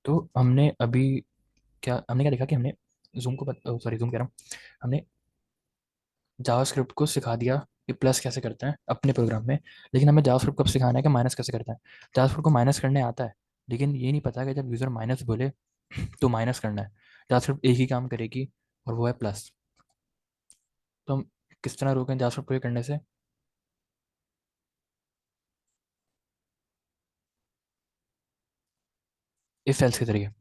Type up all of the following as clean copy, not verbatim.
तो हमने क्या देखा कि हमने जूम को सॉरी जूम कह रहा हूँ, हमने जावास्क्रिप्ट को सिखा दिया कि प्लस कैसे करते हैं अपने प्रोग्राम में। लेकिन हमें जावास्क्रिप्ट को अब सिखाना है कि माइनस कैसे करते हैं। जावास्क्रिप्ट को माइनस करने आता है, लेकिन ये नहीं पता कि जब यूज़र माइनस बोले तो माइनस करना है। जावास्क्रिप्ट एक ही काम करेगी, और वो है प्लस। तो हम किस तरह रोकें जावास्क्रिप्ट को ये करने से? इफ एल्स के जरिए।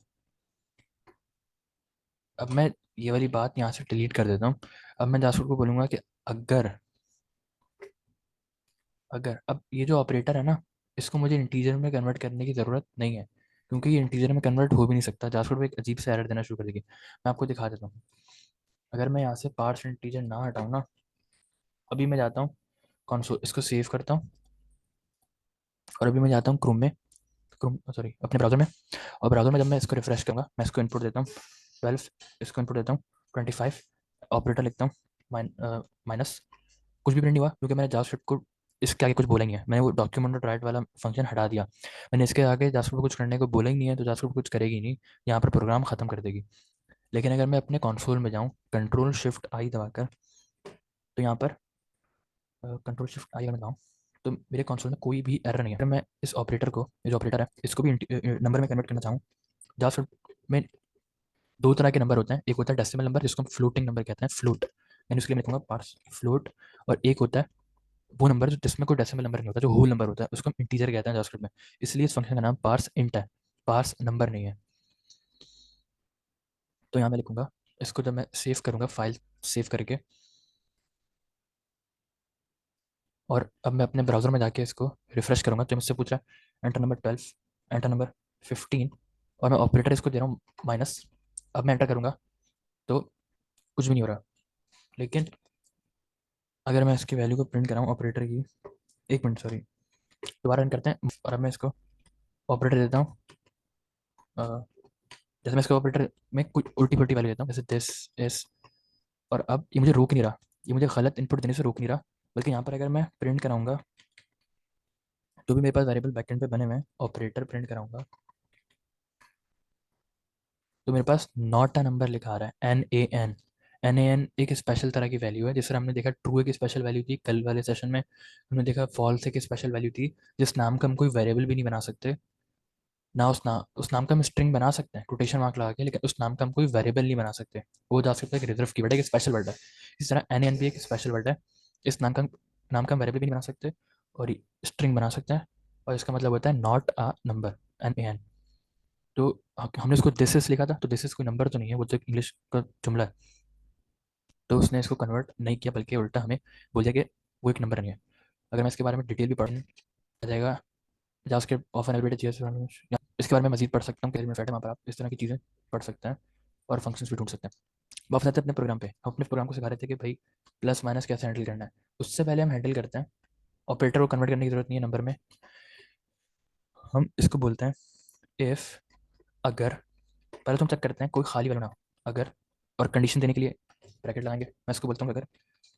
अब मैं ये वाली बात यहाँ से डिलीट कर देता हूँ। अब मैं जावास्क्रिप्ट को बोलूँगा कि अगर अगर अब ये जो ऑपरेटर है ना, इसको मुझे इंटीजर में कन्वर्ट करने की ज़रूरत नहीं है, क्योंकि ये इंटीजर में कन्वर्ट हो भी नहीं सकता। जावास्क्रिप्ट एक अजीब से एरर देना शुरू कर देगी। मैं आपको दिखा देता हूँ। अगर मैं यहाँ से पार्स इंटीजर ना हटाऊँ ना, अभी मैं जाता हूँ कंसोल, इसको सेव करता हूँ, और अभी मैं जाता हूँ क्रोम में, क्रोम सॉरी अपने ब्राउज़र में। और ब्राउज़र में जब मैं इसको रिफ्रेश करूँगा, मैं इसको इनपुट देता हूँ 12, इसको इनपुट देता हूँ 25, ऑपरेटर लिखता हूँ माइनस। कुछ भी प्रिंट नहीं हुआ, क्योंकि मैंने जावास्क्रिप्ट को इसके आगे कुछ बोला ही नहीं है। मैंने वो डॉक्यूमेंट डॉट राइट वाला फंक्शन हटा दिया। मैंने इसके आगे जावास्क्रिप्ट को कुछ करने को बोला ही नहीं है, तो जावास्क्रिप्ट कुछ करेगी नहीं, यहाँ पर प्रोग्राम खत्म कर देगी। लेकिन अगर मैं अपने कंसोल में जाऊँ, कंट्रोल शिफ्ट आई दबाकर, तो यहाँ पर कंट्रोल शिफ्ट आई अगर मैं दबाऊँ, तो मेरे कंसोल में कोई भी एरर नहीं है। अगर मैं इस ऑपरेटर को, ये जो ऑपरेटर है, इसको भी नंबर में कन्वर्ट करना चाहूँ, जावास्क्रिप्ट में दो तरह के नंबर होते हैं। एक होता है डेसिमल नंबर, जिसको हम फ्लोटिंग नंबर कहते हैं, फ्लोट। यानी उसके लिए मैं लिखूंगा पार्स फ्लोट। और एक होता है वो नंबर जिसमें कोई डेसिमल नंबर नहीं होता, जो होल नंबर होता है, उसको हम इंटीजर कहते हैं जावास्क्रिप्ट में। इसलिए इस फंक्शन का नाम पार्स इंट है, पार्स नंबर नहीं है। तो यहाँ मैं लिखूंगा, इसको जब मैं सेव करूंगा फाइल सेव करके, और अब मैं अपने ब्राउजर में जाके इसको रिफ्रेश करूंगा, तो मुझसे पूछ रहा है एंटर नंबर 12, एंटर नंबर 15, और मैं ऑपरेटर इसको दे रहा हूँ माइनस। अब मैं एंटर करूंगा तो कुछ भी नहीं हो रहा। लेकिन अगर मैं इसकी वैल्यू को प्रिंट कराऊँ ऑपरेटर की, एक मिनट सॉरी, दोबारा रन करते हैं। और अब मैं इसको ऑपरेटर देता हूँ, जैसे मैं इसको ऑपरेटर में कुछ उल्टी पुल्टी वैल्यू देता हूँ, जैसे दिस इस। और अब ये मुझे रोक नहीं रहा, ये मुझे गलत इनपुट देने से रोक नहीं रहा। बल्कि यहाँ पर अगर मैं प्रिंट कराऊंगा, तो भी मेरे पास वेरिएबल बैकएंड पे बने हुए हैं, ऑपरेटर प्रिंट कराऊंगा, तो मेरे पास नॉट अ नंबर लिखा आ रहा है, एन ए एन एक स्पेशल तरह की वैल्यू है। जिससे हमने देखा ट्रू एक स्पेशल वैल्यू थी कल वाले सेशन में, हमने देखा फॉल्स एक स्पेशल वैल्यू थी, जिस नाम का हम कोई वेरिएबल भी नहीं बना सकते ना। उस नाम का हम स्ट्रिंग बना सकते हैं कोटेशन मार्क लगा के, लेकिन उस नाम का हम कोई वेरिएबल नहीं बना सकते। वो जा सकता है एक रिजर्व कीवर्ड है, एक स्पेशल वर्ड है। इस तरह एन भी एक स्पेशल वर्ड है। इस नाम का हम वेरिएबल भी नहीं बना सकते, और स्ट्रिंग बना सकते हैं, और इसका मतलब होता है नॉट अ नंबर, एन। तो हमने इसको दिस इज लिखा था, तो दिस इज कोई नंबर तो नहीं है, वो तो एक इंग्लिश का जुमला है। तो उसने इसको कन्वर्ट नहीं किया, बल्कि उल्टा हमें बोल दिया कि वो एक नंबर नहीं है। अगर मैं इसके बारे में डिटेल भी पढ़ने आ जाएगा, JavaScript of an elevated JS, या इसके बारे में मजीद पढ़ सकता हूँ, कैरियर में फैट है, वहाँ पर आप इस तरह की चीज़ें पढ़ सकते हैं और फंक्शंस भी ढूंढ सकते हैं। वापस आते हैं अपने प्रोग्राम पे। हम अपने प्रोग्राम को सिखा रहे थे कि भाई प्लस माइनस कैसे हैंडल करना है। उससे पहले हम हैंडल करते हैं, ऑपरेटर को कन्वर्ट करने की जरूरत नहीं है नंबर में। हम इसको बोलते हैं इफ़, अगर। पहले तो हम चेक करते हैं कोई खाली वाला ना हो, अगर। और कंडीशन देने के लिए ब्रैकेट लगाएंगे। मैं इसको बोलता हूँ अगर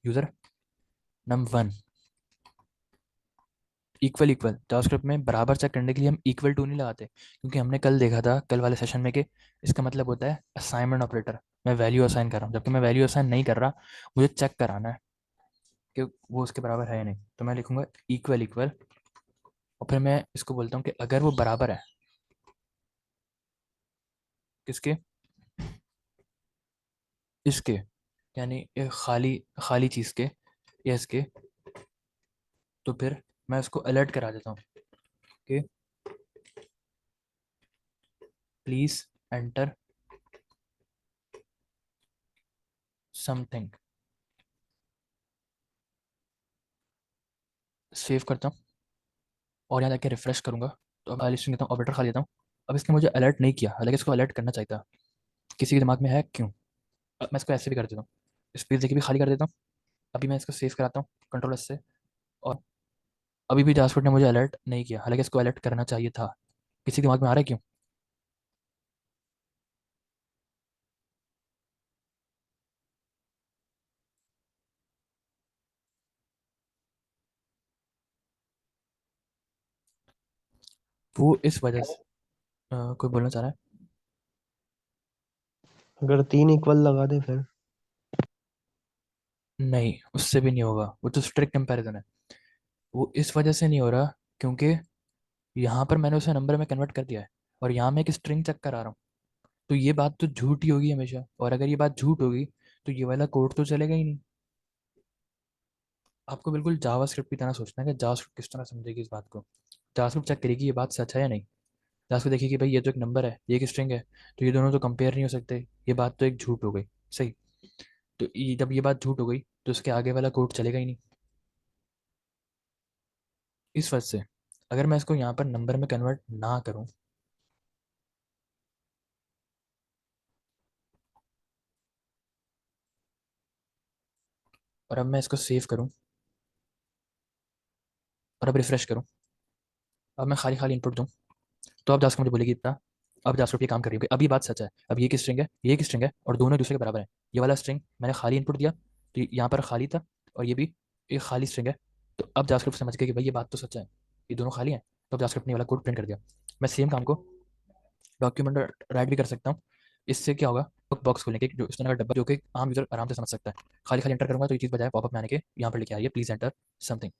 user num1 equal equal, JavaScript में बराबर चेक करने के लिए हम इक्वल टू नहीं लगाते, क्योंकि हमने कल देखा था कल वाले सेशन में कि इसका मतलब होता है असाइनमेंट ऑपरेटर। मैं वैल्यू असाइन कर रहा हूँ, जबकि मैं वैल्यू असाइन नहीं कर रहा, मुझे चेक कराना है कि वो उसके बराबर है या नहीं। तो मैं लिखूंगा इक्वल इक्वल, और फिर मैं इसको बोलता हूँ कि अगर वो बराबर है किसके, इसके, यानी ये खाली खाली चीज़ के, या इसके, तो फिर मैं उसको अलर्ट करा देता हूँ कि प्लीज़ एंटर समथिंग। सेव करता हूँ, और यहाँ जाके रिफ्रेश करूँगा, तो अब खाली स्ट्रिंग देता हूँ, ऑपरेटर खा लेता हूँ। अब इसने मुझे अलर्ट नहीं किया, हालांकि इसको अलर्ट करना चाहिए था। किसी के दिमाग में है क्यों? अब मैं इसको ऐसे भी कर देता हूँ, स्पेस देके भी खाली कर देता हूँ। अभी मैं इसको सेव कराता हूँ कंट्रोल एस से, और अभी भी जासफोर्ड ने मुझे अलर्ट नहीं किया, हालांकि इसको अलर्ट करना चाहिए था। किसी के दिमाग में आ रहा है क्यों? वो इस वजह से कोई बोलना चाह रहा है? अगर 3 इक्वल लगा दे फिर। नहीं, उससे भी नहीं होगा, वो तो स्ट्रिक्ट कंपैरिजन है। वो इस वजह से नहीं हो रहा क्योंकि यहाँ पर मैंने उसे नंबर में कन्वर्ट कर दिया है और यहाँ मैं एक स्ट्रिंग चेक करा रहा हूँ। तो ये बात तो झूठ ही होगी हमेशा, और अगर ये बात झूठ होगी तो ये वाला कोड तो चलेगा ही नहीं। आपको बिल्कुल जावास्क्रिप्ट की तरह सोचना है कि जावास्क्रिप्ट किस तरह समझेगी इस बात को। जावास्क्रिप्ट चेक करेगी ये बात सच है या नहीं। जावास्क्रिप्ट देखिए कि भाई ये तो एक नंबर है, ये एक स्ट्रिंग है, तो ये दोनों तो कंपेयर नहीं हो सकते, ये बात तो एक झूठ हो गई। सही। तो जब ये बात झूठ हो गई तो उसके आगे वाला कोड चलेगा ही नहीं। इस वजह से अगर मैं इसको यहाँ पर नंबर में कन्वर्ट ना करूँ और अब मैं इसको सेव करूँ और अब रिफ्रेश करूँ, अब मैं खाली खाली इनपुट दूँ, तो अब जास्क मुझे बोलेगी इतना। अब जास्क ये काम कर रही है, अब ये बात सच है, अब ये की स्ट्रिंग है, ये की स्ट्रिंग है और दोनों एक दूसरे के बराबर है। ये वाला स्ट्रिंग मैंने खाली इनपुट दिया तो यहाँ पर खाली था, और ये भी एक खाली स्ट्रिंग है। तो अब जास्क्रिप्ट समझ गया कि भाई ये बात तो सच है, ये दोनों खाली हैं। तो अब जास्क्रिप्ट ने वाला कोड प्रिंट कर दिया। मैं सेम काम को डॉक्यूमेंट राइट भी कर सकता हूँ। इससे क्या होगा, बॉक्स खोलने के जो इस तरह का डब्बा जो कि आम यूजर आराम से समझ सकता है। खाली खाली एंटर करूंगा तो ये चीज़ बजाय पॉपअप में आने के यहाँ पर लिखे आ रही है प्लीज एंटर समथिंग।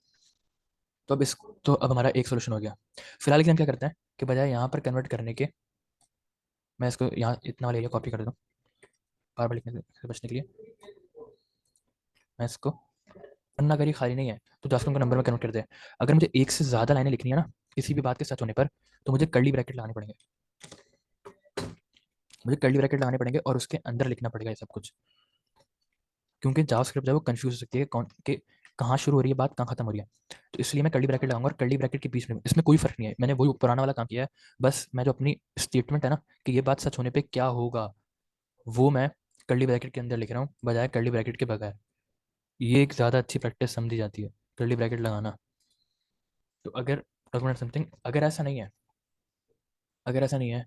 तो अब इस तो अब हमारा एक सोल्यूशन हो गया। फिलहाल के लिए हम क्या करते हैं कि बजाय यहाँ पर कन्वर्ट करने के, मैं इसको यहाँ इतना वाला एरिया कॉपी कर देता हूँ बार बार लिखने से बचने के लिए। मैं इसको पन्ना करी खाली नहीं है तो जास्क को नंबर में कन्वर्ट कर दे। अगर मुझे एक से ज़्यादा लाइनें लिखनी है ना किसी भी बात के सच होने पर, तो मुझे कर्ली ब्रैकेट लगाने पड़ेंगे। मुझे कर्ली ब्रैकेट लगाने पड़ेंगे और उसके अंदर लिखना पड़ेगा ये सब कुछ, क्योंकि जावास्क्रिप्ट जो है वो कंफ्यूज हो सकती है कौन के कहाँ शुरू हो रही है बात, कहाँ खत्म हो रही है। तो इसलिए मैं कर्ली ब्रैकेट लगाऊंगा और कर्ली ब्रैकेट के बीच में इसमें कोई फर्क नहीं है, मैंने वही पुराना वाला काम किया है। बस मैं जो अपनी स्टेटमेंट है ना कि ये बात सच होने पे क्या होगा, वो मैं कर्ली ब्रैकेट के अंदर लिख रहा हूँ बजाय कर्ली ब्रैकेट के बगैर। ये एक ज़्यादा अच्छी प्रैक्टिस समझी जाती है, कर्ली ब्रैकेट लगाना। तो अगर डॉक्यूमेंट समथिंग, अगर ऐसा नहीं है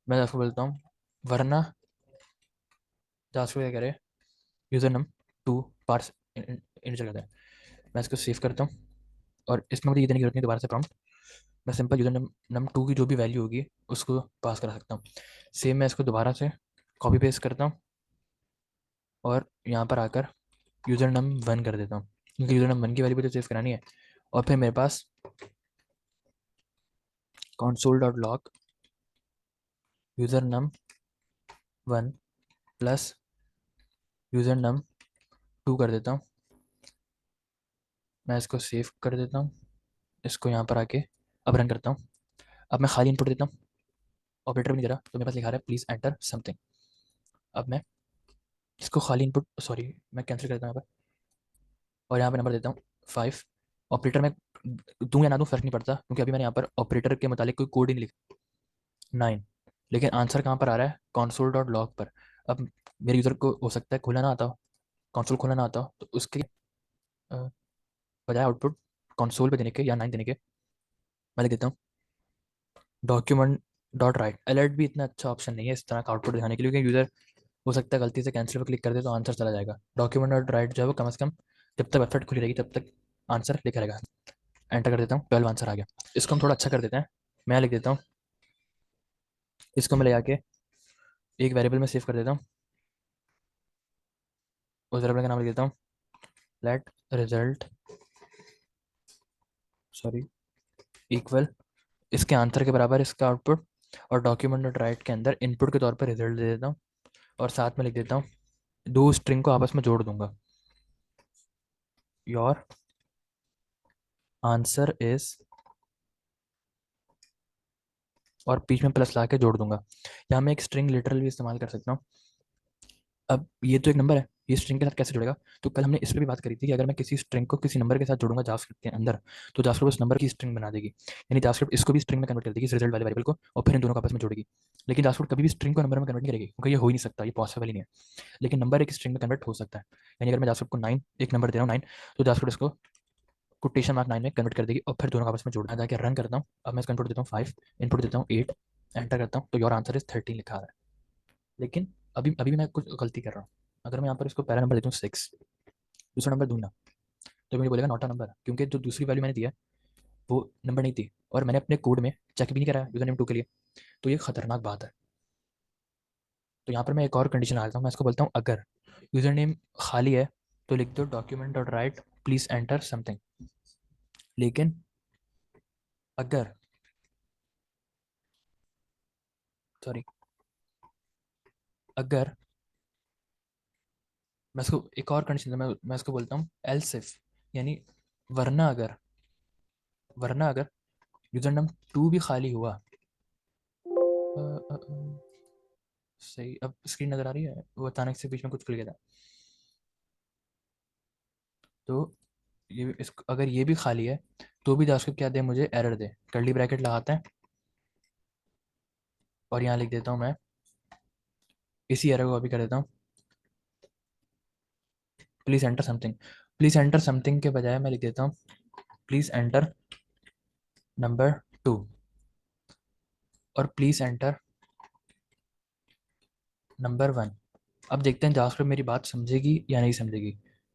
मैं आपको बोलता हूँ, वरना जावास्क्रिप्ट क्या करे, user num to parse enter करता है। मैं इसको सेव करता हूँ और इसमें मुझे ये देने की जरूरत नहीं दोबारा से प्रॉम्प्ट। मैं simple user num num to की जो भी वैल्यू होगी उसको पास करा सकता हूँ। सेम मैं इसको दोबारा से कॉपी पेस्ट करता हूँ और यहाँ पर आकर यूजर नम वन कर देता हूँ, क्योंकि यूजर नम वन की वैल्यू मुझे सेव करानी है। और फिर मेरे पास console dot log user num one plus user num two कर देता हूँ। मैं इसको सेव कर देता हूँ, इसको यहाँ पर आके अब रन करता हूँ। अब मैं खाली इनपुट देता हूँ, ऑपरेटर भी नहीं दे रहा, तो मेरे पास लिखा रहा है प्लीज एंटर समथिंग। अब मैं इसको खाली इनपुट, सॉरी मैं कैंसिल कर देता हूँ यहाँ पर, और यहाँ पर नंबर देता हूँ 5। ऑपरेटर में दूँ या ना दूँ फर्क नहीं पड़ता, क्योंकि अभी मैंने यहाँ पर ऑपरेटर के मुतालिक कोई कोड ही नहीं लिखा। 9। लेकिन आंसर कहाँ पर आ रहा है, कॉन्सोल डॉट लॉग पर। अब मेरे यूज़र को हो सकता है खोलना ना आता हो, कॉन्सोल खोलना ना आता हो, तो उसके अ, बजाय आउटपुट कॉन्सोल पे देने के या 9 देने के, मैं लिख देता हूँ डॉक्यूमेंट डॉट राइट। अलर्ट भी इतना अच्छा ऑप्शन नहीं है इस तरह का आउटपुट दिखाने के लिए, क्योंकि यूज़र हो सकता है गलती से कैंसिल पर क्लिक कर दे तो आंसर चला जाएगा। डॉक्यूमेंट डॉट राइट जो है वो कम से कम जब तक वेबसाइट खुली रहेगी तब तक आंसर लिखा रहेगा। एंटर कर देता हूँ, 12 आंसर आ गया। इसको हम थोड़ा अच्छा कर देते हैं, मैं लिख देता हूँ, इसको मैं ले आके एक वेरिएबल में सेव कर देता हूँ। उस वेरिएबल का नाम लिख देता हूँ लेट रिजल्ट, सॉरी, इक्वल इसके आंसर के बराबर इसका आउटपुट, और डॉक्यूमेंट डॉट राइट के अंदर इनपुट के तौर पर रिजल्ट दे देता हूँ। और साथ में लिख देता हूँ, दो स्ट्रिंग को आपस में जोड़ दूंगा, योर आंसर इज, और बीच में प्लस ला के जोड़ दूंगा। यहाँ मैं एक स्ट्रिंग लिटरल भी इस्तेमाल कर सकता हूँ। अब ये तो एक नंबर है, ये स्ट्रिंग के साथ कैसे जुड़ेगा। तो कल हमने इस पर भी बात करी थी कि अगर मैं किसी स्ट्रिंग को किसी नंबर के साथ जोड़ूंगा जावास्क्रिप्ट के अंदर, तो जावास्क्रिप्ट उस नंबर की स्ट्रिंग बना देगी, यानी जावास्क्रिप्ट इसको भी स्ट्रिंग में कन्वर्ट कर देगी इस रिजल्ट वाले वेरिएबल को, और फिर इन दोनों को आपस में जोड़ेगी। लेकिन जावास्क्रिप्ट कभी भी स्ट्रिंग को नंबर में कन्वर्ट नहीं करेगी, क्योंकि ये हो ही नहीं सकता, ये पॉसिबल ही नहीं है। लेकिन नंबर एक स्ट्रिंग में कन्वर्ट हो सकता है, यानी अगर मैं जावास्क्रिप्ट को 9 एक नंबर दे रहा हूँ 9, तो जावास्क्रिप्ट इसको कोटेशन मार्क 9 में कन्वर्ट कर देगी और फिर दोनों को आपस में जोड़ना। जाकर रन करता हूँ, अब मैं इसका इनपुट देता हूँ 5, इनपुट देता हूँ 8, एंटर करता हूँ तो योर आंसर इज 13 लिखा आ रहा है। लेकिन अभी अभी मैं कुछ गलती कर रहा हूँ। अगर मैं यहाँ पर इसको पहला नंबर देता हूँ 6, दूसरा नंबर दूंगा तो मुझे बोलेगा नॉट अ नंबर, क्योंकि जो दूसरी वैल्यू मैंने दिया है वो नंबर नहीं थी, और मैंने अपने कोड में चेक भी नहीं करा यूजर नेम 2 के लिए। तो ये खतरनाक बात है। तो यहाँ पर मैं एक और कंडीशन डालता हूँ, मैं इसको बोलता हूँ अगर यूजर नेम खाली है तो लिख दो document dot write please enter something. लेकिन अगर, सॉरी, अगर मैं इसको एक और कंडीशन, मैं इसको बोलता हूँ एल्स इफ, यानी वरना अगर, वरना अगर यूजर नेम टू भी खाली हुआ, सही, अब स्क्रीन नजर आ रही है, वो अचानक से बीच में कुछ खुल गया था। तो ये अगर ये भी खाली है तो भी जावास्क्रिप्ट क्या दे, मुझे एरर दे, कर्ली ब्रैकेट लगाते हैं और यहाँ लिख देता हूँ मैं, इसी एरर को अभी कर देता हूँ, please enter something. Please enter something के बजाय मैं लिख देता हूँ प्लीज एंटर नंबर टू, और प्लीज एंटर नंबर वन। अब देखते हैं जावास्क्रिप्ट मेरी बात समझेगी या नहीं समझेगी।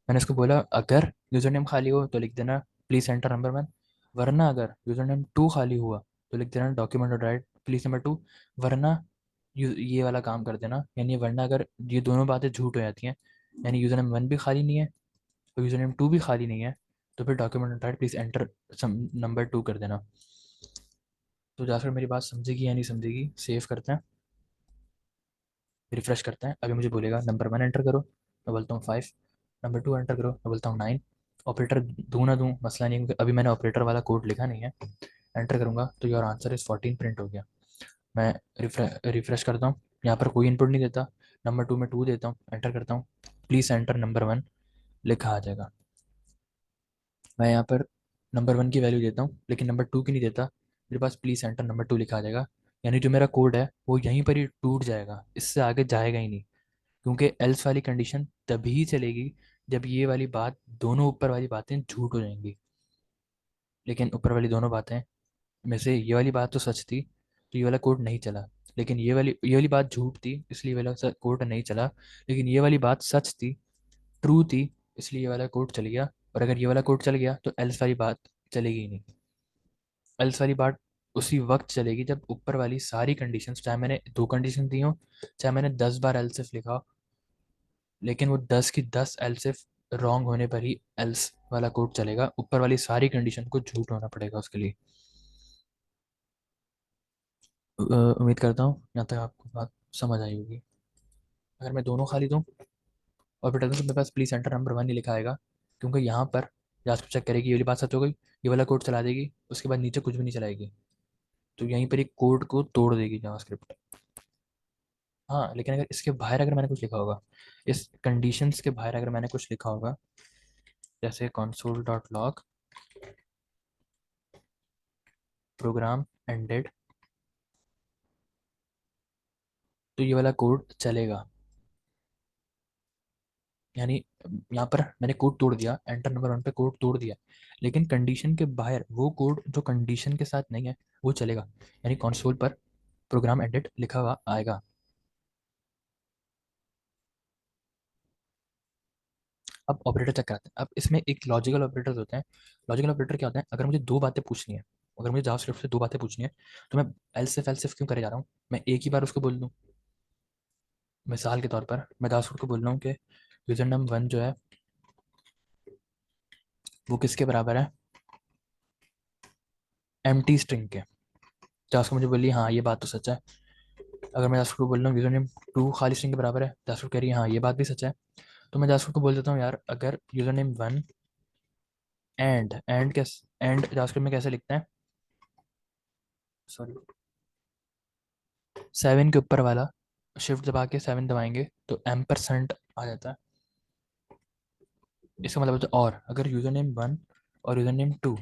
मैंने इसको बोला अगर यूजर नेम खाली हो तो लिख देना प्लीज एंटर नंबर वन, वरना अगर यूजर नेम टू खाली हुआ तो लिख देना document dot write please number two, वरना ये वाला काम कर देना, यानी वरना अगर ये दोनों बातें झूठ हो जाती हैं, यानी यूजर नेम वन भी खाली नहीं है और यूजर नेम टू भी खाली नहीं है, तो फिर document dot write please enter number two कर देना। तो जाकर मेरी बात समझेगी या नहीं समझेगी, सेव करते हैं, रिफ्रेश करते हैं। अभी मुझे बोलेगा नंबर वन एंटर करो, मैं बोलता हूँ फाइव, नंबर टू एंटर करो, मैं बोलता हूँ नाइन। ऑपरेटर दूँ ना दूँ मसला नहीं है, क्योंकि अभी मैंने ऑपरेटर वाला कोड लिखा नहीं है। एंटर करूँगा तो योर आंसर इज़ 14 प्रिंट हो गया। मैं रिफ्रेश करता हूँ, यहाँ पर कोई इनपुट नहीं देता, नंबर टू में टू देता हूँ, एंटर करता हूँ, प्लीज़ एंटर नंबर वन लिखा आ जाएगा। मैं यहाँ पर नंबर वन की वैल्यू देता हूँ लेकिन नंबर टू की नहीं देता, मेरे पास प्लीज़ एंटर नंबर टू लिखा आ जाएगा। यानी जो मेरा कोड है वो यहीं पर ही टूट जाएगा, इससे आगे जाएगा ही नहीं, क्योंकि एल्स वाली कंडीशन तभी चलेगी जब ये वाली बात, दोनों ऊपर वाली बातें झूठ हो जाएंगी। लेकिन ऊपर वाली दोनों बातें में से ये वाली बात तो सच थी, तो ये वाला कोड नहीं चला। लेकिन ये वाली बात झूठ थी, इसलिए ये वाला कोड नहीं चला। लेकिन ये वाली बात सच थी, ट्रू थी, इसलिए ये वाला कोड चल गया। और अगर ये वाला कोड चल गया तो एल्स वाली बात चलेगी ही नहीं। एल्स वाली बात उसी वक्त चलेगी जब ऊपर वाली सारी कंडीशंस, चाहे मैंने दो कंडीशन दी हो, चाहे मैंने 10 बार एल्स लिखा हो, लेकिन वो 10 की 10 एल्सिफ रॉन्ग होने पर ही एल्स वाला कोड चलेगा। ऊपर वाली सारी कंडीशन को झूठ होना पड़ेगा उसके लिए। उम्मीद करता हूँ यहाँ तक आपको बात समझ आई होगी। अगर मैं दोनों खाली दूँ और फिर तो मेरे पास प्लीज एंटर नंबर वन ही लिखा आएगा, क्योंकि यहाँ पर जाकर चेक करेगी ये वाली बात सच हो गई, ये वाला कोड चला देगी, उसके बाद नीचे कुछ भी नहीं चलाएगी, तो यहीं पर एक कोड को तोड़ देगी जावास्क्रिप्ट। हाँ, लेकिन अगर इसके बाहर अगर मैंने कुछ लिखा होगा, इस कंडीशंस के बाहर अगर मैंने कुछ लिखा होगा, जैसे console dot log program ended, तो ये वाला कोड चलेगा। यानी यहाँ पर मैंने कोड तोड़ दिया, एंटर नंबर वन पे कोड तोड़ दिया, लेकिन कंडीशन के बाहर वो कोड जो कंडीशन के साथ नहीं है वो चलेगा, यानी कंसोल पर प्रोग्राम एंडेड लिखा हुआ आएगा। अब ऑपरेटर चेक कराते हैं। अब इसमें एक लॉजिकल ऑपरेटर्स होते हैं। लॉजिकल ऑपरेटर क्या होते हैं, अगर मुझे दो बातें पूछनी है, अगर मुझे जावास्क्रिप्ट से दो बातें पूछनी है, तो मैं एल्सिफ क्यों करे जा रहा हूँ, मैं एक ही बार उसको बोल दूँ। मिसाल के तौर पर मैं जावास्क्रिप्ट को बोल रहा हूँ कि यूजर नंबर वन जो है वो किसके बराबर है, एम्प्टी स्ट्रिंग के। जावास्क्रिप्ट मुझे बोली हाँ ये बात तो सच है। अगर मैं जावास्क्रिप्ट को बोल रहा हूँ यूजर नेम टू खाली स्ट्रिंग के बराबर है, जावास्क्रिप्ट कह रही है हाँ ये बात भी सच है, तो मैं जावास्क्रिप्ट को बोल देता हूँ यार अगर यूजर नेम वन एंड कैसे, एंड जावास्क्रिप्ट में कैसे लिखते हैं, सॉरी, सेवन के ऊपर वाला शिफ्ट दबा के सेवन दबाएंगे तो एम्परसेंट आ जाता है। इसका मतलब होता है और अगर यूजर नेम वन और यूजर नेम टू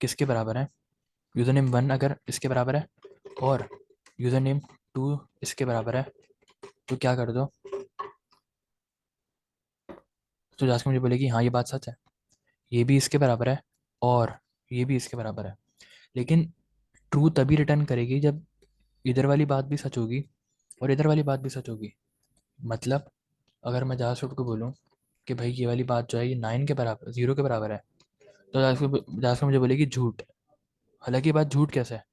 किसके बराबर है, यूजर नेम वन अगर इसके बराबर है और यूजर नेम टू इसके बराबर है, तो क्या कर दो, तो जाके मुझे बोलेगी हाँ ये बात सच है, ये भी इसके बराबर है और ये भी इसके बराबर है। लेकिन ट्रू तभी रिटर्न करेगी जब इधर वाली बात भी सच होगी और इधर वाली बात भी सच होगी। मतलब अगर मैं जावास्क्रिप्ट को बोलूँ कि भाई ये वाली बात जो है ये नाइन के बराबर, जीरो के बराबर है, तो जावास्क्रिप्ट मुझे बोलेगी झूठ। हालांकि ये बात झूठ कैसे है,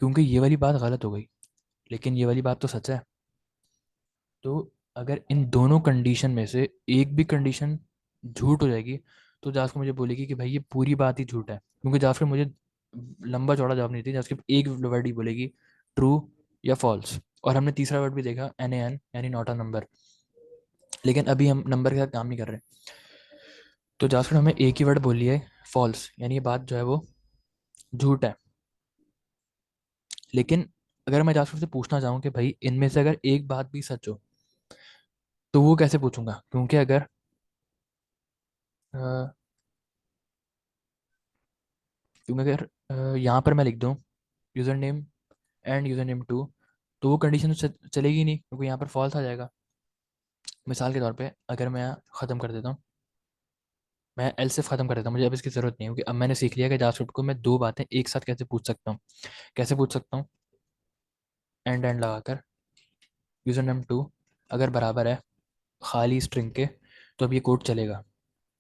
क्योंकि ये वाली बात गलत हो गई, लेकिन ये वाली बात तो सच है। तो अगर इन दोनों कंडीशन में से एक भी कंडीशन झूठ हो जाएगी, तो जास्कर मुझे बोलेगी कि भाई ये पूरी बात ही झूठ है, क्योंकि जास्कर मुझे लंबा चौड़ा जवाब नहीं दी, जास्कर एक वर्ड ही बोलेगी, ट्रू या फॉल्स। और हमने तीसरा वर्ड भी देखा, एन ए एन, यानी नॉट अ नंबर। लेकिन अभी हम नंबर के साथ काम नहीं कर रहे। तो जास्कर हमें एक ही वर्ड बोल लिया है, फॉल्स, यानी ये बात जो है वो झूठ है। लेकिन अगर मैं जास्कर से पूछना चाहूँ कि भाई इनमें से अगर एक बात भी सच हो, तो वो कैसे पूछूंगा? क्योंकि अगर अ, क्योंकि अगर यहाँ पर मैं लिख दूँ user name and user name two, तो वो कंडीशन तो चलेगी नहीं, क्योंकि यहाँ पर फॉल्स आ जाएगा। मिसाल के तौर पे अगर मैं ख़त्म कर देता हूँ, मैं एल से ख़त्म कर देता हूँ, मुझे अब इसकी ज़रूरत नहीं है, क्योंकि अब मैंने सीख लिया कि जावास्क्रिप्ट को मैं दो बातें एक साथ कैसे पूछ सकता हूँ। कैसे पूछ सकता हूँ? एंड एंड लगाकर यूज़र नेम टू अगर बराबर है खाली स्ट्रिंग के, तो अब ये कोड चलेगा।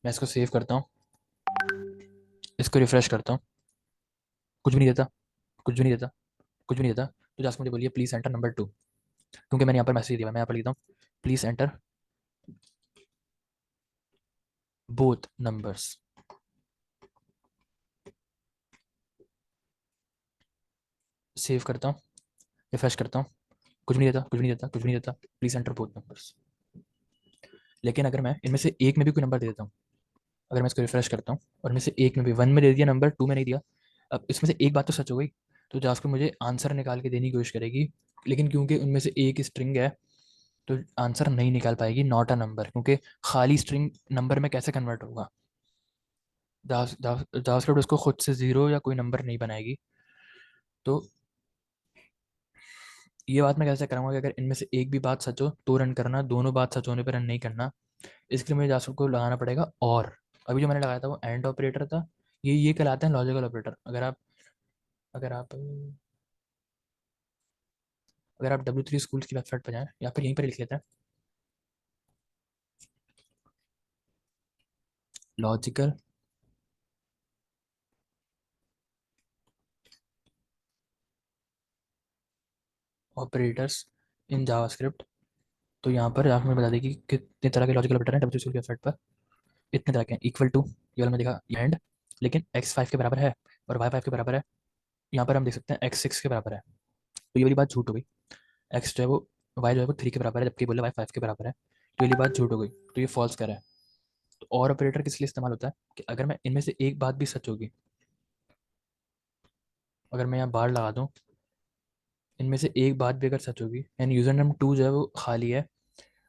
मैं इसको सेव करता हूँ, इसको रिफ्रेश करता हूँ, कुछ भी नहीं देता, कुछ भी नहीं देता, कुछ भी नहीं देता। तो जास्ट मुझे बोलिए प्लीज़ एंटर नंबर टू, क्योंकि मैंने यहाँ पर मैसेज दिया, मैं यहाँ पर लिखता हूँ please enter both numbers. Save करता हूँ, रिफ्रेश करता हूँ, कुछ भी नहीं देता, कुछ भी नहीं देता, कुछ भी नहीं देता, प्लीज़ एंटर बोथ नंबर्स। लेकिन अगर मैं इनमें से एक में भी कोई नंबर दे देता हूँ, अगर मैं इसको रिफ्रेश करता हूँ और इनमें से एक में भी, वन में दे दिया नंबर, टू में नहीं दिया, अब इसमें से एक बात तो सच हो गई। तो जास्कर मुझे आंसर निकाल के देने की कोशिश करेगी, लेकिन क्योंकि उनमें से एक स्ट्रिंग है, तो आंसर नहीं निकाल पाएगी, नॉट अ नंबर, क्योंकि खाली स्ट्रिंग नंबर में कैसे कन्वर्ट होगा? जावास्क्रिप्ट उसको खुद से जीरो या कोई नंबर नहीं बनाएगी। तो ये बात मैं कैसे कराऊंगा कि अगर इनमें से एक भी बात सच हो तो रन करना, दोनों बात सच होने पर रन नहीं करना। इसके लिए मुझे जावास्क्रिप्ट को लगाना पड़ेगा। और अभी जो मैंने लगाया था वो एंड ऑपरेटर था। ये कहलाते हैं लॉजिकल ऑपरेटर। अगर आप W3 स्कूल की वेबसाइट पर जाएं, या फिर यहीं पर लिख लेते हैं लॉजिकल ऑपरेटर्स इन जावास्क्रिप्ट, तो यहाँ पर आपको मैं बता दें कि कितने तरह के लॉजिकल ऑपरेटर हैं W3 स्कूल की वेबसाइट पर। इतने तरह के हैं, इक्वल टू, ये वाला मैं देखा एंड, लेकिन x5 के बराबर है और y5 के बराबर है। यहाँ पर हम देख सकते हैं x6 के बराबर है, तो ये वाली बात झूठ हो गई। एक्स जो है वो, वाई जो है वो 3 के बराबर है, जबकि बोले वाई 5 के बराबर है, तो ये वाली बात झूठ हो गई, तो ये फॉल्स कर रहा है। तो और ऑपरेटर किस लिए इस्तेमाल होता है कि अगर मैं इनमें से एक बात भी सच होगी, अगर मैं यहाँ बार लगा दूँ, इनमें से एक बात भी अगर सच होगी, यानी यूज़र नेम टू जो है वो खाली है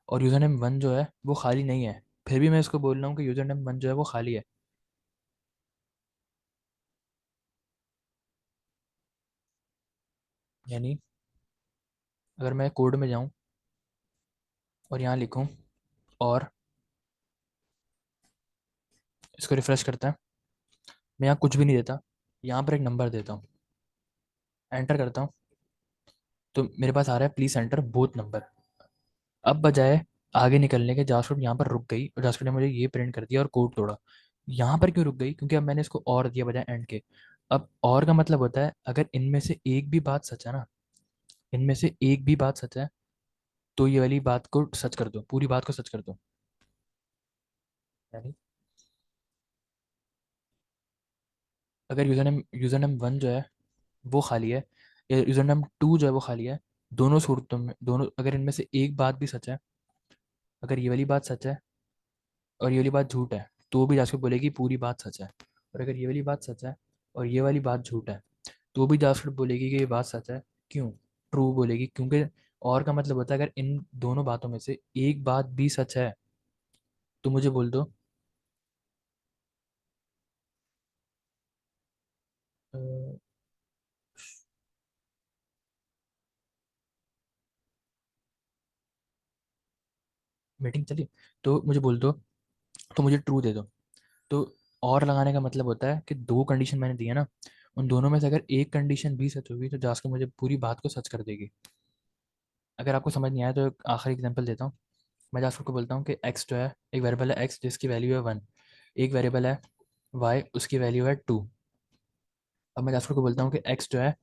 और यूज़र नेम वन जो है वो खाली नहीं है, फिर भी मैं इसको बोल रहा हूँ कि यूज़र नेम वन जो है वो खाली है, यानी अगर मैं कोड में जाऊँ और यहाँ लिखूँ और इसको रिफ्रेश करता है, मैं यहाँ कुछ भी नहीं देता, यहाँ पर एक नंबर देता हूँ, एंटर करता हूँ, तो मेरे पास आ रहा है प्लीज़ एंटर बोथ नंबर। अब बजाय आगे निकलने के जावास्क्रिप्ट यहाँ पर रुक गई और जावास्क्रिप्ट ने मुझे ये प्रिंट कर दिया और कोड तोड़ा। यहाँ पर क्यों रुक गई? क्योंकि अब मैंने इसको और दिया बजाय एंड के। अब और का मतलब होता है अगर इनमें से एक भी बात सच है ना, इनमें से एक भी बात सच है, तो ये वाली बात को सच कर दो, पूरी बात को सच कर दो। यानी अगर यूजर नेम वन जो है वो खाली है, या यूजर नेम टू जो है वो खाली है, दोनों सूरतों में, दोनों अगर इनमें से एक बात भी सच है, अगर ये वाली बात सच है और ये वाली बात झूठ है, तो भी जाके बोलेगी पूरी बात सच है। और अगर ये वाली बात सच है और ये वाली बात झूठ है, तो भी जाके बोलेगी कि ये बात सच है। क्यों? ट्रू बोलेगी, क्योंकि और का मतलब होता है अगर इन दोनों बातों में से एक बात भी सच है, तो मुझे बोल दो मीटिंग चली, तो मुझे बोल दो, तो मुझे ट्रू दे दो। तो और लगाने का मतलब होता है कि दो कंडीशन मैंने दी है ना, उन दोनों में से अगर एक कंडीशन भी सच होगी, तो जाकर मुझे पूरी बात को सच कर देगी। अगर आपको समझ नहीं आया तो एक आखिरी एग्जांपल देता हूँ। मैं जासर को बोलता हूँ कि एक्स जो है, एक वेरिएबल है एक्स जिसकी वैल्यू है वन, एक वेरिएबल है वाई उसकी वैल्यू है टू। अब मैं जासर को बोलता हूँ कि एक्स जो है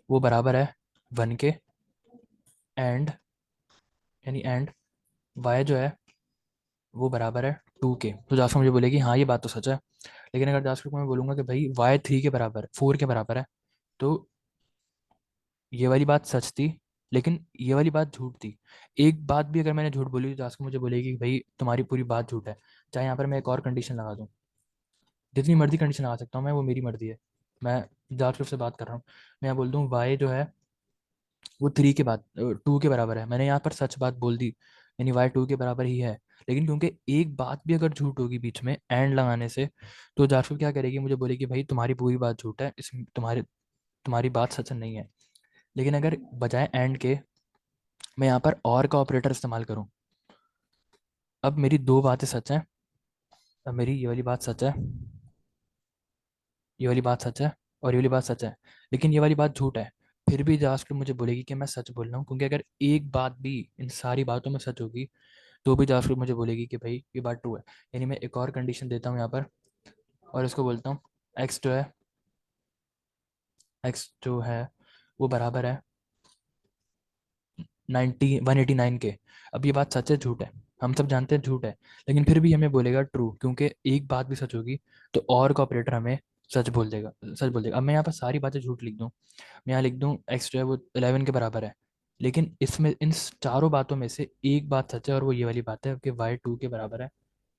वो बराबर है 1 के, एंड यानी एंड वाई जो है वो बराबर है 2 के। तो जास्कर मुझे बोलेगी हाँ ये बात तो सच है। लेकिन अगर जास्कर को मैं बोलूँगा कि भाई वाई 3 के बराबर 4 के बराबर है, तो ये वाली बात सच थी लेकिन ये वाली बात झूठ थी। एक बात भी अगर मैंने झूठ बोली तो जास्कर मुझे बोलेगी कि भाई तुम्हारी पूरी बात झूठ है। चाहे यहाँ पर मैं एक और कंडीशन लगा दूँ, जितनी मर्जी कंडीशन लगा सकता हूँ मैं, वो मेरी मर्जी है। मैं जावास्क्रिप्ट से बात कर रहा हूँ। मैं यहाँ बोल दूँ वाई जो है वो 3 के बाद 2 के बराबर है, मैंने यहाँ पर सच बात बोल दी, यानी वाई 2 के बराबर ही है। लेकिन क्योंकि एक बात भी अगर झूठ होगी बीच में एंड लगाने से, तो जावास्क्रिप्ट क्या करेगी, मुझे बोलेगी भाई तुम्हारी पूरी बात झूठ है, इस तुम्हारी बात सच नहीं है। लेकिन अगर बजाय एंड के मैं यहाँ पर और का ऑपरेटर इस्तेमाल करूँ, अब मेरी दो बातें सच हैं। अब मेरी ये वाली बात सच है, ये वाली बात सच है, और ये वाली बात सच है, लेकिन ये वाली बात झूठ है। फिर भी जावास्क्रिप्ट मुझे बोलेगी कि मैं सच बोल रहा हूँ, क्योंकि अगर एक बात भी इन सारी बातों में सच होगी तो भी जावास्क्रिप्ट मुझे बोलेगी कि भाई ये बात ट्रू है। यानी मैं एक और कंडीशन देता हूँ यहाँ पर, और इसको बोलता हूँ एक्स जो है, एक्स जो है वो बराबर है 189 के। अब ये बात सच है झूठ है, हम सब जानते हैं झूठ है, लेकिन फिर भी हमें बोलेगा ट्रू, क्योंकि एक बात भी सच होगी तो और का ऑपरेटर हमें सच बोल देगा। अब मैं यहाँ पर सारी बातें झूठ लिख दूँ, मैं यहाँ लिख दूँ एक्स जो है वो 11 के बराबर है, लेकिन इसमें इन चारों बातों में से एक बात सच है और वो ये वाली बात है कि वाई 2 के बराबर है।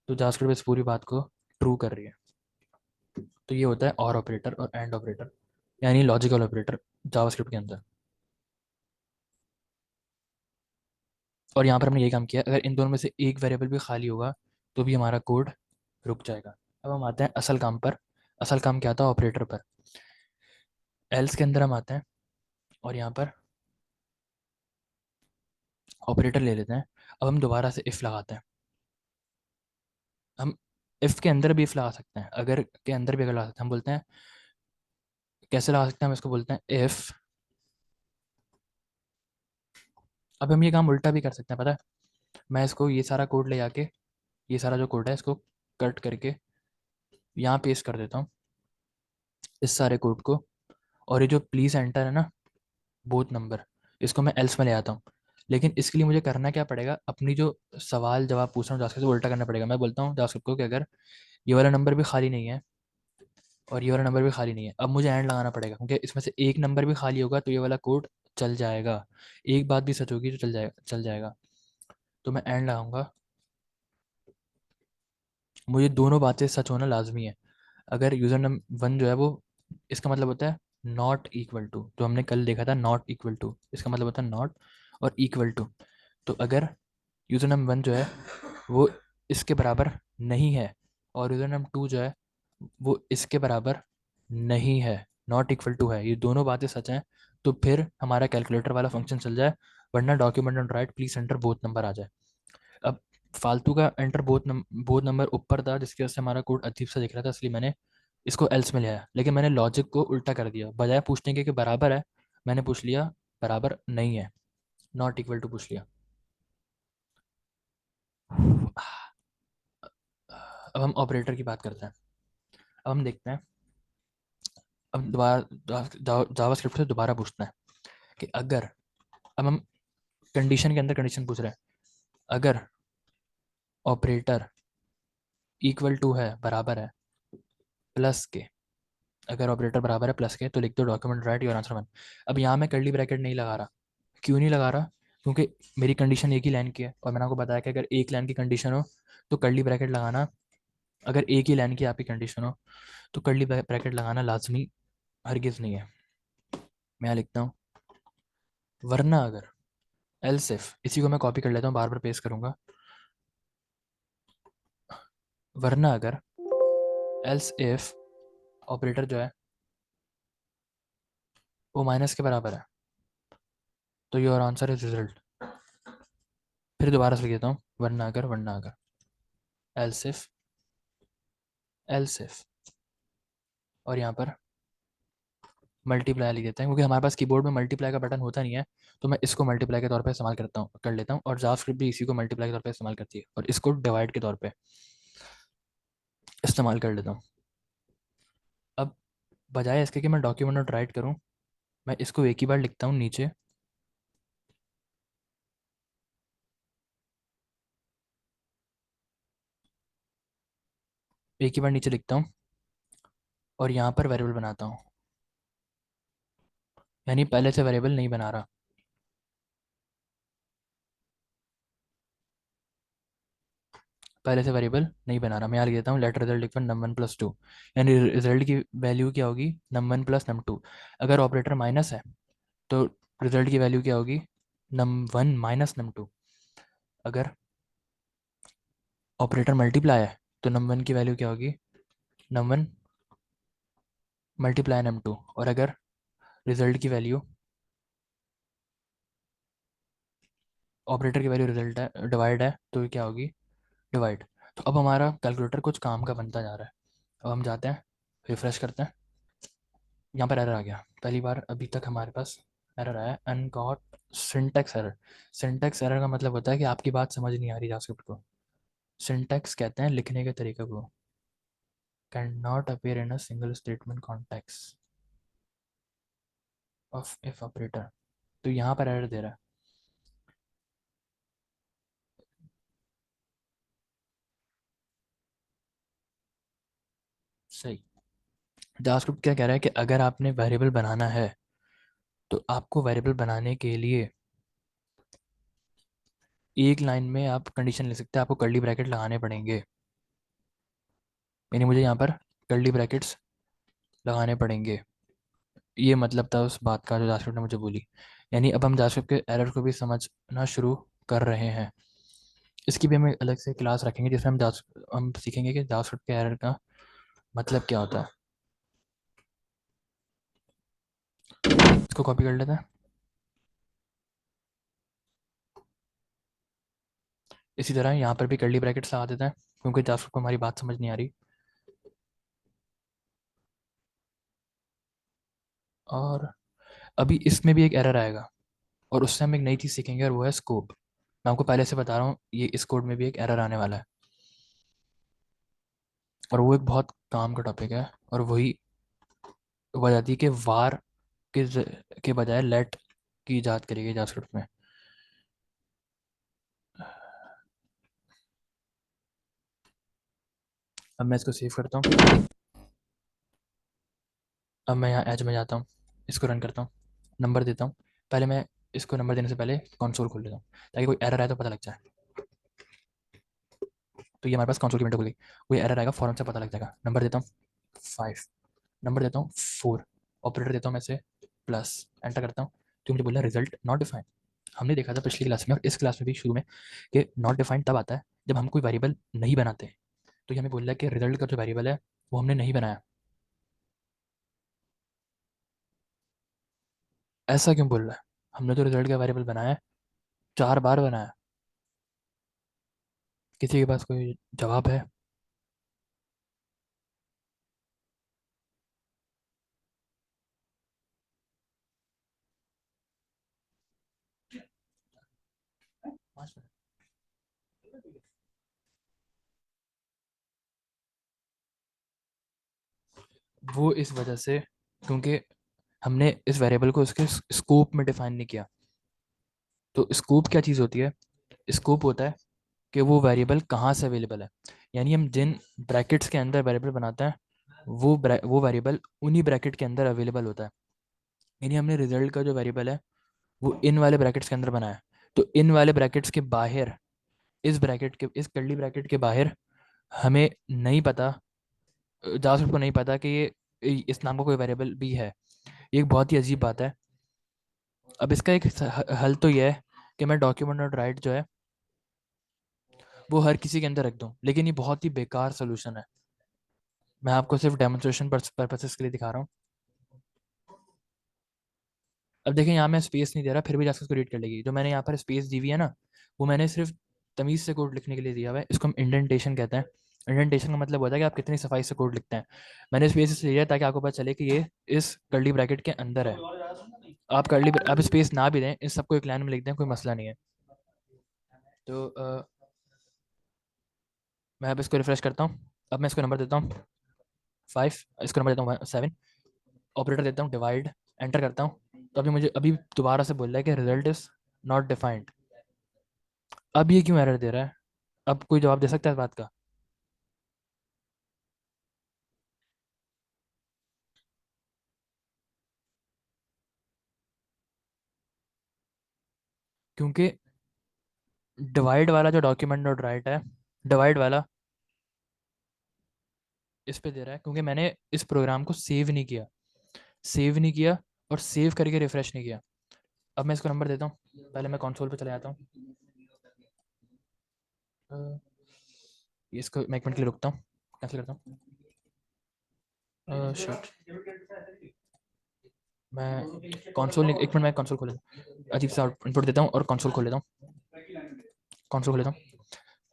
तो जावास्क्रिप्ट इस पूरी बात को ट्रू कर रही है। तो ये होता है और ऑपरेटर और एंड ऑपरेटर, यानी लॉजिकल ऑपरेटर जावास्क्रिप्ट के अंदर। और यहाँ पर हमने ये काम किया, अगर इन दोनों में से एक वेरिएबल भी खाली होगा तो भी हमारा कोड रुक जाएगा। अब हम आते हैं असल काम पर। असल काम क्या था, ऑपरेटर पर। एल्स के अंदर हम आते हैं और यहाँ पर ऑपरेटर ले लेते हैं। अब हम दोबारा से इफ़ लगाते हैं। हम इफ़ के अंदर भी इफ़ लगा सकते हैं, अगर के अंदर भी अगर लगा सकते हैं, हम बोलते हैं कैसे लगा सकते हैं, हम इसको बोलते हैं इफ़। अब हम ये काम उल्टा भी कर सकते हैं, पता है। मैं इसको ये सारा कोड ले जाके, ये सारा जो कोड है इसको कट करके यहाँ पेस्ट कर देता हूँ, इस सारे कोड को। और ये जो प्लीज़ एंटर है ना, बोथ नंबर, इसको मैं एल्स में ले आता हूँ। लेकिन इसके लिए मुझे करना क्या पड़ेगा, अपनी जो सवाल जवाब पूछ रहा हूँ जावास्क्रिप्ट से, वो उल्टा करना पड़ेगा। मैं बोलता हूँ जावास्क्रिप्ट को कि अगर ये वाला नंबर भी खाली नहीं है और ये वाला नंबर भी खाली नहीं है, अब मुझे एंड लगाना पड़ेगा, क्योंकि इसमें से एक नंबर भी खाली होगा तो ये वाला कोड चल जाएगा। एक बात भी सच होगी तो चल जाएगा। तो मैं एंड लगाऊंगा। मुझे दोनों बातें सच होना लाजमी है। अगर यूज़र नंबर वन जो है वो, इसका मतलब होता है नॉट इक्वल टू, जो हमने कल देखा था नॉट इक्वल टू, इसका मतलब होता है नॉट और इक्वल टू। तो अगर यूज़र नंबर वन जो है वो इसके बराबर नहीं है और यूज़र नंबर टू जो है वो इसके बराबर नहीं है, नॉट इक्वल टू है, ये दोनों बातें सच हैं, तो फिर हमारा कैलकुलेटर वाला फंक्शन चल जाए। वरना document dot write please enter both number आ जाए। अब फालतू का एंटर बोथ नंबर ऊपर था, जिसकी वजह से हमारा कोड अजीब सा दिख रहा था, इसलिए मैंने इसको एल्स में लिया है। लेकिन मैंने लॉजिक को उल्टा कर दिया, बजाय पूछने के कि बराबर है, मैंने पूछ लिया बराबर नहीं है, नॉट इक्वल टू पूछ लिया। अब हम ऑपरेटर की बात करते हैं। अब हम देखते हैं, अब दोबारा जावास्क्रिप्ट से दोबारा पूछना है कि अगर, अब हम कंडीशन के अंदर कंडीशन पूछ रहे हैं, अगर ऑपरेटर इक्वल टू है, बराबर है प्लस के, अगर ऑपरेटर बराबर है प्लस के तो लिख दो document right your answer one. अब यहाँ मैं कर्ली ब्रैकेट नहीं लगा रहा। क्यों नहीं लगा रहा, क्योंकि मेरी कंडीशन एक ही लाइन की है और मैंने आपको बताया कि अगर एक लाइन की कंडीशन हो तो कर्ली ब्रैकेट लगाना, अगर एक ही लाइन की आपकी कंडीशन हो तो कर्ली ब्रैकेट लगाना लाजमी हरगिज़ नहीं है। मैं यहाँ लिखता हूँ वरना अगर, एल्स इफ, इसी को मैं कॉपी कर लेता हूँ, बार बार पेस्ट करूंगा। वरना अगर, एल्स इफ ऑपरेटर जो है वो माइनस के बराबर है, तो योर आंसर इज रिजल्ट। फिर दोबारा से लिख देता हूँ वरना अगर एल्स इफ, एल्स इफ, और यहाँ पर मल्टीप्लाई लिख देते हैं, क्योंकि हमारे पास कीबोर्ड में मल्टीप्लाई का बटन होता नहीं है। तो मैं इसको मल्टीप्लाई के तौर पे इस्तेमाल कर लेता हूँ, और जावास्क्रिप्ट भी इसी को मल्टीप्लाई के तौर पे इस्तेमाल करती है, और इसको डिवाइड के तौर पे इस्तेमाल कर लेता हूँ। अब बजाय इसके कि मैं डॉक्यूमेंट डॉट राइट करूँ, मैं इसको एक ही बार लिखता हूँ नीचे, एक ही बार नीचे लिखता हूँ और यहाँ पर वेरिएबल बनाता हूँ, यानी पहले से वेरिएबल नहीं बना रहा। पहले से वेरिएबल नहीं बना रहा, मैं यहाँ लिख देता हूँ लेट रिजल्ट इक्वल num1 + 2, यानी रिजल्ट की वैल्यू क्या होगी, num1 + num2। अगर ऑपरेटर माइनस है तो रिजल्ट की वैल्यू क्या होगी, num1 - num2। अगर ऑपरेटर मल्टीप्लाई है तो num1 की वैल्यू क्या होगी, num1 × num2। और अगर रिजल्ट की वैल्यू, ऑपरेटर की वैल्यू रिजल्ट है, डिवाइड है, तो ये क्या होगी, डिवाइड। तो अब हमारा कैलकुलेटर कुछ काम का बनता जा रहा है। अब हम जाते हैं, रिफ्रेश करते हैं, यहाँ पर एरर आ गया पहली बार। अभी तक हमारे पास एरर आया अनगॉट सिंटैक्स एरर। सिंटैक्स एरर का मतलब होता है कि आपकी बात समझ नहीं आ रही जावास्क्रिप्ट को। सिंटैक्स कहते हैं लिखने के तरीके को। Can not appear in a single statement context of if operator. तो यहाँ पर एरर दे रहा है। सही। जावास्क्रिप्ट क्या कह रहा है कि अगर आपने वेरिएबल बनाना है तो आपको वेरिएबल बनाने के लिए एक लाइन में आप कंडीशन ले सकते हैं, आपको कर्ली ब्रैकेट लगाने पड़ेंगे, यानी मुझे यहाँ पर कर्ली ब्रैकेट्स लगाने पड़ेंगे। ये मतलब था उस बात का जो जावास्क्रिप्ट ने मुझे बोली। यानी अब हम जावास्क्रिप्ट के एरर को भी समझना शुरू कर रहे हैं। इसकी भी हम एक अलग से क्लास रखेंगे जिसमें हम सीखेंगे कि जावास्क्रिप्ट के एरर का मतलब क्या होता है। इसको कॉपी कर लेते हैं। इसी तरह यहाँ पर भी कर्ली ब्रैकेट्स लगा देते हैं क्योंकि जावास्क्रिप्ट को हमारी बात समझ नहीं आ रही। और अभी इसमें भी एक एरर आएगा और उससे हम एक नई चीज़ सीखेंगे और वो है स्कोप। मैं आपको पहले से बता रहा हूँ ये इस कोड में भी एक एरर आने वाला है और वो एक बहुत काम का टॉपिक है। और वही वजह थी कि वार के बजाय लेट की इजाद करी गई जावास्क्रिप्ट में। अब मैं इसको सेव करता हूँ। अब मैं यहाँ एज में जाता हूँ, इसको रन करता हूँ, नंबर देता हूँ। पहले मैं इसको नंबर देने से पहले कंसोल खोल लेता हूँ ताकि कोई एरर आए तो पता लग जाए। तो ये हमारे पास कंसोल की विंडो खुल गई। कोई एरर आएगा फौरन से पता लग जाएगा। नंबर देता हूँ 5, नंबर देता हूँ 4, ऑपरेटर देता हूँ मैं से प्लस, एंटर करता हूँ। तो मुझे बोला रिजल्ट नॉट डिफाइंड। हमने देखा था पिछली क्लास में और इस क्लास में भी शुरू में कि नॉट डिफाइंड तब आता है जब हम कोई वेरिएबल नहीं बनाते। तो ये हमें बोल रहा है कि रिजल्ट का जो वेरिएबल है वो हमने नहीं बनाया। ऐसा क्यों बोल रहा है, हमने तो रिजल्ट का वेरिएबल बनाया है, 4 बार बनाया। किसी के पास कोई जवाब है? वो इस वजह से क्योंकि हमने इस वेरिएबल को उसके स्कोप में डिफाइन नहीं किया। तो स्कोप क्या चीज़ होती है, स्कोप होता है कि वो वेरिएबल कहाँ से अवेलेबल है। यानी हम जिन ब्रैकेट्स के अंदर वेरिएबल बनाते हैं वो वेरिएबल उन्हीं ब्रैकेट के अंदर अवेलेबल होता है। यानी हमने रिजल्ट का जो वेरिएबल है वो इन वाले ब्रैकेट्स के अंदर बनाया है। तो इन वाले ब्रैकेट्स के बाहर, इस ब्रैकेट के, इस कर्ली ब्रैकेट के बाहर हमें नहीं पता, जावास्क्रिप्ट को नहीं पता कि ये इस नाम का कोई वेरिएबल भी है। ये एक बहुत ही अजीब बात है। अब इसका एक हल तो ये है कि मैं डॉक्यूमेंट डॉट राइट जो है वो हर किसी के अंदर रख दूं, लेकिन ये बहुत ही बेकार सोल्यूशन है। मैं आपको सिर्फ डेमोन्स्ट्रेशन पर्पसेस के लिए दिखा रहा हूँ। अब देखें यहाँ मैं स्पेस नहीं दे रहा फिर भी जाकर उसको रीड कर लेगी। जो मैंने यहाँ पर स्पेस दी हुई है ना, वो मैंने सिर्फ तमीज़ से कोड लिखने के लिए दिया हुआ है। इसको हम इंडेंटेशन कहते हैं। इंडेंटेशन का मतलब होता है कि आप कितनी सफाई से कोड लिखते हैं। मैंने स्पेस इसलिए दिया है ताकि आपको पता चले कि ये इस कर्ली ब्रैकेट के अंदर है। आप स्पेस ना भी दें, इस सबको एक लाइन में लिख दें, कोई मसला नहीं है। तो मैं अब इसको रिफ्रेश करता हूँ। अब मैं इसको नंबर देता हूँ 5, इसको नंबर देता हूँ 7, ऑपरेटर देता हूँ डिवाइड, एंटर करता हूँ। तो अभी मुझे अभी दोबारा से बोल रहा है कि रिजल्ट इज नॉट डिफाइंड। अब ये क्यों एरर दे रहा है? अब कोई जवाब दे सकता है इस बात का? क्योंकि डिवाइड वाला जो डॉक्यूमेंट डॉट राइट है, डिवाइड वाला इस पे दे रहा है क्योंकि मैंने इस प्रोग्राम को सेव नहीं किया, सेव नहीं किया और सेव करके रिफ्रेश नहीं किया। अब मैं इसको नंबर देता हूँ, पहले मैं कंसोल पे चले जाता हूँ। अ, इसको मैं 1 मिनट के लिए रुकता हूँ, कैंसिल करता हूँ। शिट, मैं कंसोल नहीं, 1 मिनट मैं कंसोल खोल लेता हूँ, अजीब सा इनपुट देता हूँ और कंसोल खोल लेता हूँ, कंसोल खोल लेता हूँ।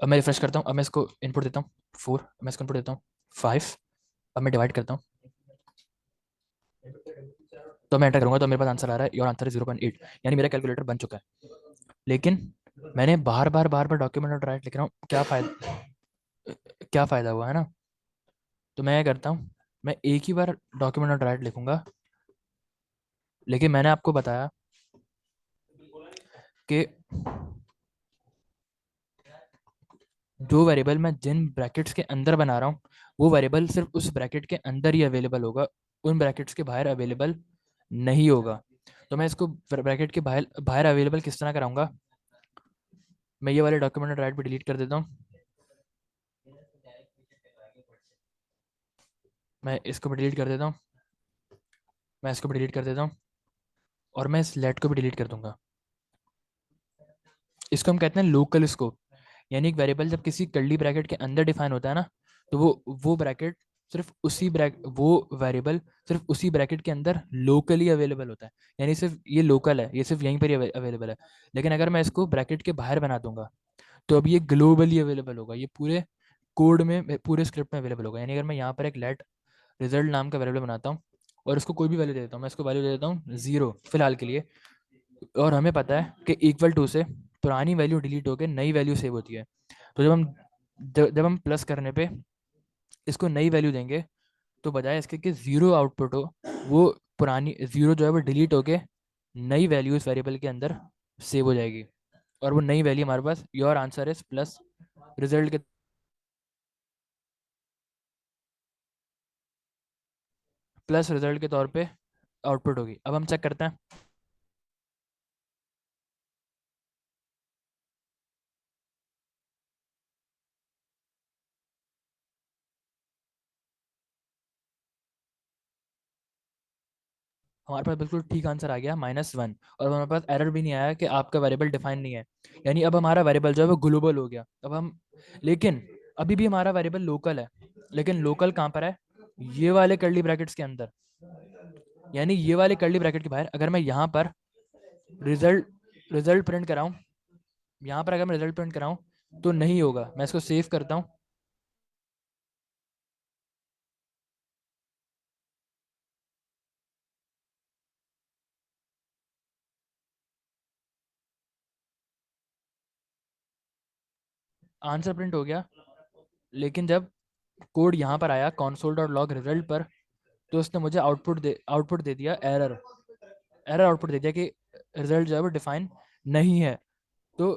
अब मैं रिफ्रेश करता हूँ, अब मैं इसको इनपुट देता हूँ 4, मैं इसको इनपुट देता हूँ 5। अब मैं डिवाइड करता हूँ, तो मैं एंटर करूंगा तो मेरे पास आंसर आ रहा है, योर आंसर इज 0.8, यानी मेरा कैलकुलेटर बन चुका है। लेकिन मैंने बार बार डॉक्यूमेंट और राइट लिख रहा हूँ, क्या फायदा, क्या फायदा हुआ है ना? तो मैं क्या करता हूँ, मैं एक ही बार डॉक्यूमेंट और राइट लिखूंगा। लेकिन मैंने आपको बताया कि जो वेरिएबल मैं जिन ब्रैकेट्स के अंदर बना रहा हूँ, वो वेरिएबल सिर्फ उस ब्रैकेट के अंदर ही अवेलेबल होगा, उन ब्रैकेट्स के बाहर अवेलेबल नहीं होगा। तो मैं इसको ब्रैकेट के बाहर बाहर अवेलेबल किस तरह कराऊंगा? मैं ये वाले डॉक्यूमेंट राइट पे डिलीट कर देता हूँ, मैं इसको भी डिलीट कर देता हूँ, मैं इसको भी डिलीट कर देता हूँ, और मैं इस लेट को भी डिलीट कर दूंगा। इसको हम कहते हैं लोकल स्कोप। यानी एक वेरिएबल जब किसी कर्ली ब्रैकेट के अंदर डिफाइन होता है ना, तो वो ब्रैकेट सिर्फ उसी ब्रैक वो वेरिएबल सिर्फ उसी ब्रैकेट के अंदर लोकली अवेलेबल होता है। यानी सिर्फ ये लोकल है, ये सिर्फ यहीं पर ही अवेलेबल है। लेकिन अगर मैं इसको ब्रैकेट के बाहर बना दूंगा, तो अब ये ग्लोबली अवेलेबल होगा, ये पूरे कोड में, पूरे स्क्रिप्ट में अवेलेबल होगा। यानी अगर मैं यहाँ पर एक लेट रिजल्ट नाम का वेरिएबल बनाता हूँ और इसको कोई भी वैल्यू दे देता हूँ, मैं इसको वैल्यू दे देता हूँ 0 फिलहाल के लिए, और हमें पता है कि इक्वल टू से पुरानी वैल्यू डिलीट होकर नई वैल्यू सेव होती है। तो जब हम प्लस करने पे इसको नई वैल्यू देंगे, तो बजाय इसके कि 0 आउटपुट हो, वो पुरानी 0 जो है वो डिलीट होके नई वैल्यू इस वेरिएबल के अंदर सेव हो जाएगी। और वो नई वैल्यू हमारे पास your answer is plus result के तौर पे आउटपुट होगी। अब हम चेक करते हैं। हमारे पास बिल्कुल ठीक आंसर आ गया -1, और हमारे पास एरर भी नहीं आया कि आपका वेरिएबल डिफाइन नहीं है। यानी अब हमारा वेरिएबल जो है वो ग्लोबल हो गया। अब हम, लेकिन अभी भी हमारा वेरिएबल लोकल है। लेकिन लोकल कहाँ पर है? ये वाले कर्ली ब्रैकेट्स के अंदर। यानी ये वाले कर्ली ब्रैकेट के बाहर अगर मैं यहाँ पर रिजल्ट रिजल्ट प्रिंट कराऊं, यहाँ पर अगर मैं रिजल्ट प्रिंट कराऊं, तो नहीं होगा। मैं इसको सेव करता हूँ, आंसर प्रिंट हो गया। लेकिन जब कोड यहाँ पर आया console डॉट लॉग रिजल्ट पर, तो उसने मुझे आउटपुट दे दिया एरर, आउटपुट दे दिया कि रिजल्ट जो है वो डिफाइन नहीं है।